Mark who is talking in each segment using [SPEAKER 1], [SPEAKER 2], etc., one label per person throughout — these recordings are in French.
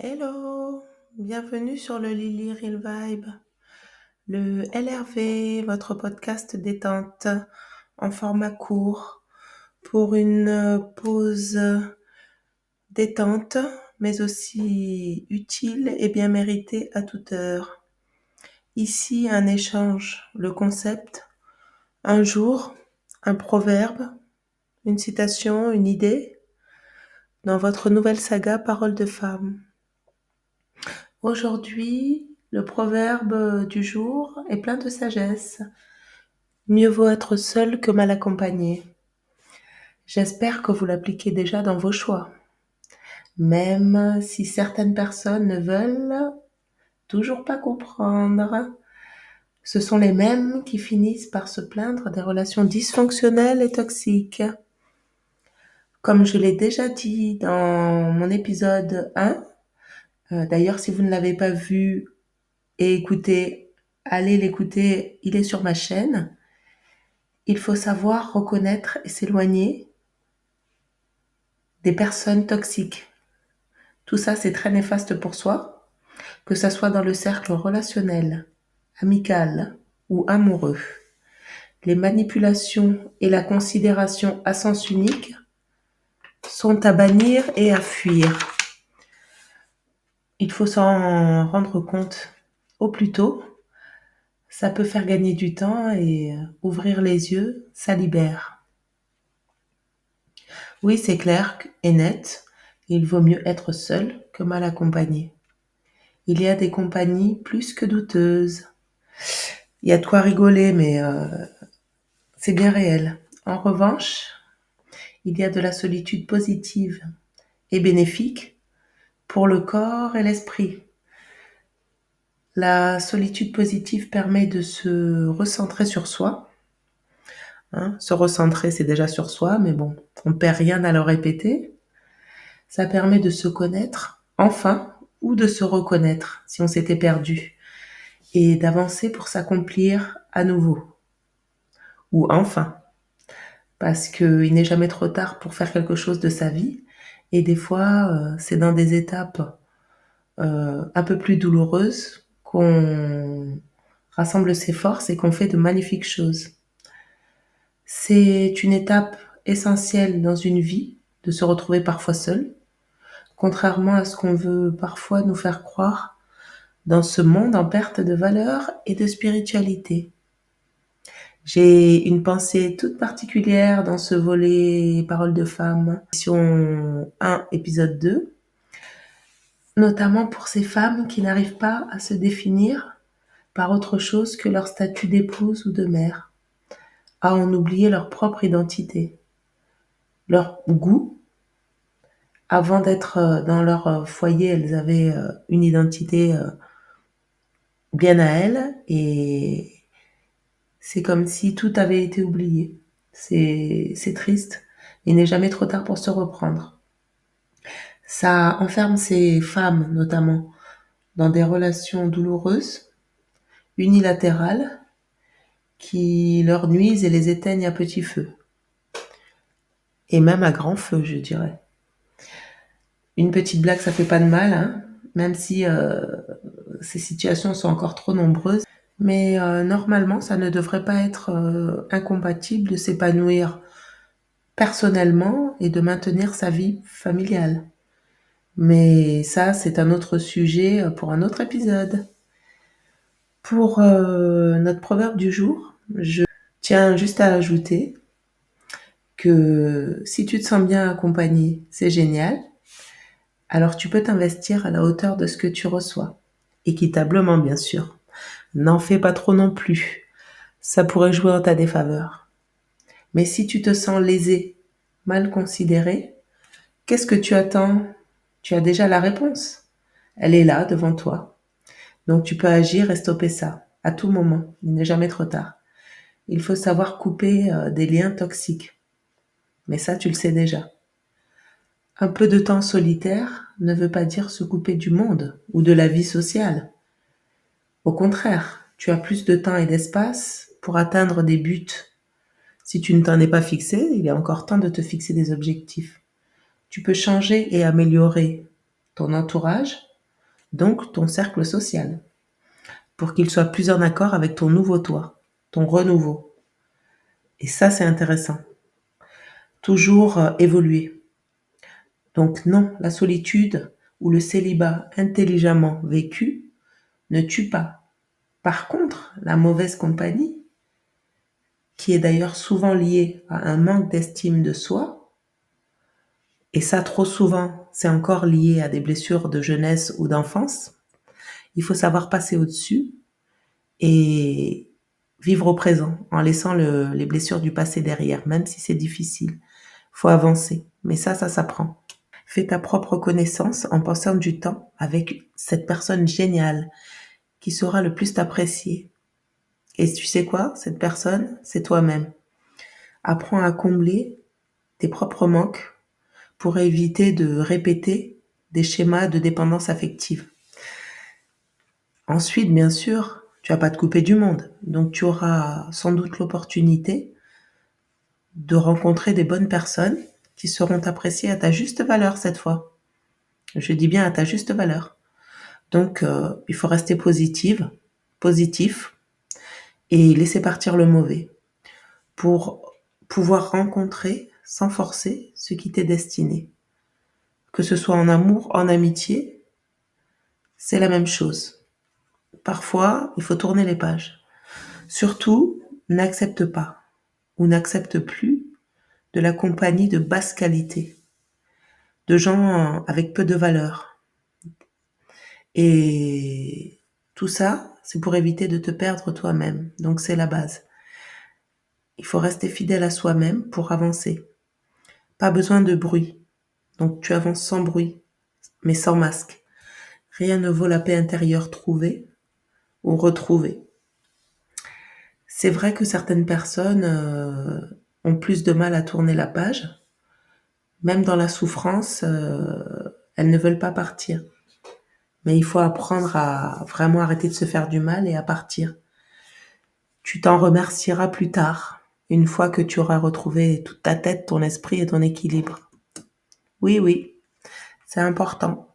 [SPEAKER 1] Hello, bienvenue sur le Lily Real Vibe, le LRV, votre podcast détente en format court pour une pause détente, mais aussi utile et bien méritée à toute heure. Ici, un échange, le concept, un jour, un proverbe, une citation, une idée, dans votre nouvelle saga Parole de femme. Aujourd'hui, le proverbe du jour est plein de sagesse. Mieux vaut être seul que mal accompagné. J'espère que vous l'appliquez déjà dans vos choix, même si certaines personnes ne veulent toujours pas comprendre. Ce sont les mêmes qui finissent par se plaindre des relations dysfonctionnelles et toxiques. Comme je l'ai déjà dit dans mon épisode 1, d'ailleurs si vous ne l'avez pas vu et écouté, allez l'écouter, il est sur ma chaîne. Il faut savoir reconnaître et s'éloigner des personnes toxiques. Tout ça, c'est très néfaste pour soi, que ça soit dans le cercle relationnel, amical ou amoureux. Les manipulations et la considération à sens unique sont à bannir et à fuir. Il faut s'en rendre compte au plus tôt. Ça peut faire gagner du temps et ouvrir les yeux, ça libère. Oui, c'est clair et net, il vaut mieux être seul que mal accompagné. Il y a des compagnies plus que douteuses. Il y a de quoi rigoler, mais c'est bien réel. En revanche, il y a de la solitude positive et bénéfique pour le corps et l'esprit. La solitude positive permet de se recentrer sur soi. Se recentrer, c'est déjà sur soi, mais bon, on perd rien à le répéter. Ça permet de se connaître, enfin, ou de se reconnaître si on s'était perdu, et d'avancer pour s'accomplir à nouveau. Ou enfin, parce qu'il n'est jamais trop tard pour faire quelque chose de sa vie, et des fois, c'est dans des étapes un peu plus douloureuses qu'on rassemble ses forces et qu'on fait de magnifiques choses. C'est une étape essentielle dans une vie, de se retrouver parfois seul, contrairement à ce qu'on veut parfois nous faire croire dans ce monde en perte de valeur et de spiritualité. J'ai une pensée toute particulière dans ce volet Paroles de femmes, émission 1, épisode 2, notamment pour ces femmes qui n'arrivent pas à se définir par autre chose que leur statut d'épouse ou de mère, à en oublier leur propre identité, leur goût. Avant d'être dans leur foyer, elles avaient une identité bien à elles, et c'est comme si tout avait été oublié. C'est triste. Il n'est jamais trop tard pour se reprendre. Ça enferme ces femmes, notamment, dans des relations douloureuses, unilatérales, qui leur nuisent et les éteignent à petit feu. Et même à grand feu, je dirais. Une petite blague, ça fait pas de mal, hein, même si ces situations sont encore trop nombreuses. Mais normalement, ça ne devrait pas être incompatible de s'épanouir personnellement et de maintenir sa vie familiale. Mais ça, c'est un autre sujet pour un autre épisode. Pour notre proverbe du jour, je tiens juste à ajouter que si tu te sens bien accompagné, c'est génial. Alors tu peux t'investir à la hauteur de ce que tu reçois. Équitablement, bien sûr. N'en fais pas trop non plus. Ça pourrait jouer en ta défaveur. Mais si tu te sens lésé, mal considéré, qu'est-ce que tu attends? Tu as déjà la réponse. Elle est là, devant toi. Donc tu peux agir et stopper ça, à tout moment. Il n'est jamais trop tard. Il faut savoir couper des liens toxiques. Mais ça, tu le sais déjà. Un peu de temps solitaire ne veut pas dire se couper du monde ou de la vie sociale. Au contraire, tu as plus de temps et d'espace pour atteindre des buts. Si tu ne t'en es pas fixé, il est encore temps de te fixer des objectifs. Tu peux changer et améliorer ton entourage, donc ton cercle social, pour qu'il soit plus en accord avec ton nouveau toi, ton renouveau. Et ça, c'est intéressant. Toujours évoluer. Donc non, la solitude ou le célibat intelligemment vécu ne tue pas. Par contre, la mauvaise compagnie, qui est d'ailleurs souvent liée à un manque d'estime de soi, et ça trop souvent, c'est encore lié à des blessures de jeunesse ou d'enfance, il faut savoir passer au-dessus et vivre au présent en laissant les blessures du passé derrière, même si c'est difficile. Faut avancer, mais ça s'apprend. Fais ta propre connaissance en passant du temps avec cette personne géniale qui saura le plus t'apprécier. Et tu sais quoi? Cette personne, c'est toi-même. Apprends à combler tes propres manques pour éviter de répéter des schémas de dépendance affective. Ensuite, bien sûr, tu vas pas te couper du monde. Donc, tu auras sans doute l'opportunité de rencontrer des bonnes personnes qui seront appréciées à ta juste valeur cette fois. Je dis bien à ta juste valeur. Donc, il faut rester positif, et laisser partir le mauvais pour pouvoir rencontrer sans forcer ce qui t'est destiné. Que ce soit en amour, en amitié, c'est la même chose. Parfois, il faut tourner les pages. Surtout, n'accepte pas ou n'accepte plus de la compagnie de basse qualité, de gens avec peu de valeur. Et tout ça, c'est pour éviter de te perdre toi-même. Donc c'est la base. Il faut rester fidèle à soi-même pour avancer. Pas besoin de bruit. Donc tu avances sans bruit, mais sans masque. Rien ne vaut la paix intérieure trouvée ou retrouvée. C'est vrai que certaines personnes ont plus de mal à tourner la page. Même dans la souffrance, elles ne veulent pas partir. Mais il faut apprendre à vraiment arrêter de se faire du mal et à partir. Tu t'en remercieras plus tard, une fois que tu auras retrouvé toute ta tête, ton esprit et ton équilibre. Oui, oui, c'est important.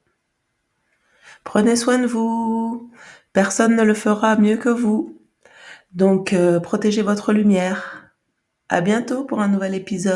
[SPEAKER 1] Prenez soin de vous. Personne ne le fera mieux que vous. Donc, protégez votre lumière. À bientôt pour un nouvel épisode.